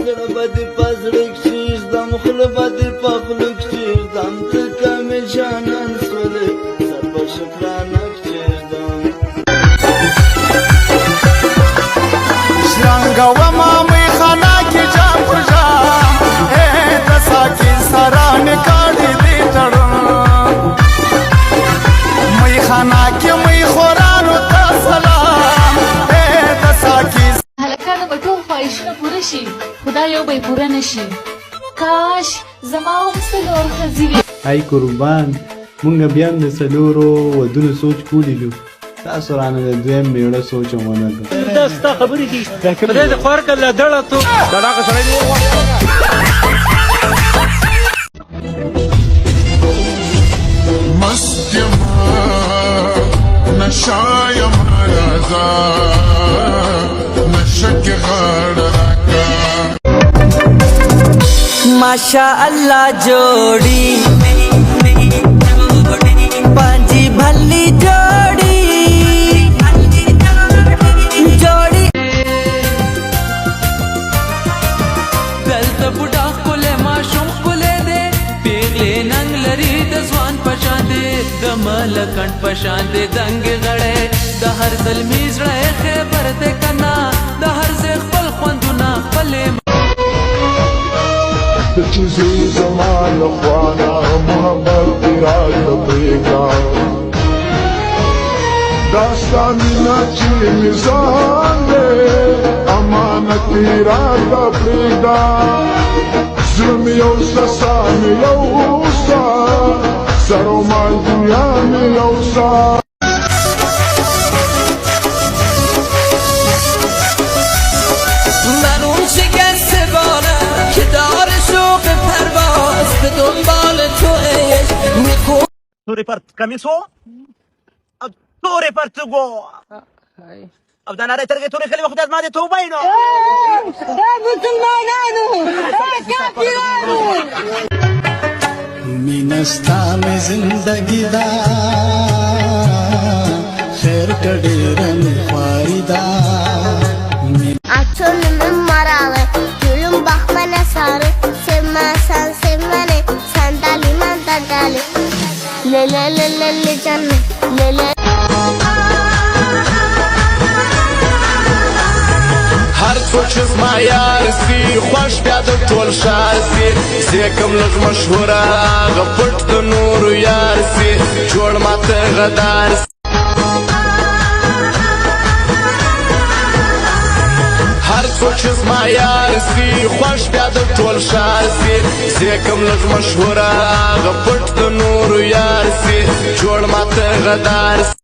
زړه به دې په زړه کښې ږدم خوله به دې په خوله کښې ږدم ته کامل جانان سولې سر به شکرانه کښېږدم شرنګومه میخانه کې جام په جام د ساقي سره مې کړي دي تړون میخانه کې میخورانو ته سلام د ساقي هلکانو به ټول خواهشونه پوره شي خو دا یو به یې پوره نه شي کاش زما هم څلور ښځې وي ای قربان مونږ بیا هم د څلورو ودونو سوچ کولی دو تاسو رانه د دویم میړه سوچ هم ونه کړ دا ستا خبرې دي خدای دې خوار کړه له دړه تو دړاقه سړی دې مست یما نشه یما رازا نشه کې غاړه راکا माशा अल्लाह जोड़ी पांजी भली जोड़ी जोड़ी दलता बुढ़ा कुले माशूम कुले दे पीले नंग लरी दजवान पशान दे दमल कंठ पशान दे दंग गड़े दहर जलमीज रहे खैबर दे कना दहर से खपल खुंदुना खपले چیزی زمان خوانا محبت رات پریگا داستانینا چی میزان دے امانتی رات پریگا ظلم یوستا سام یوستا سرو مال دنیا میں یوستا تورې پر کمیس و او تورې پر تګو او دا نارې ترګې تورې کلمې خدای زما دې توبه یې نو دا مسلمانانو دا کافرانو مینه ستا مې زندګي دا خیر که ډېره مې خواري ده Açolum maralı, gülüm bakmana sarı. Sevmezsen sevmeni, sandali mandali. Le le le le le canım, le le. هر څوک چې زما یار سي خوښ بیا د ټول ښار سي زه کوم لږ مشهوره هغه پټ د نورو یار سي جوړ ماته غدار سي هر څوک چې زما یار سي خوښ بیا د ټول ښار سي زه کوم لږ مشهوره هغه پټ د نورو یار سي جوړ ماته غدار سي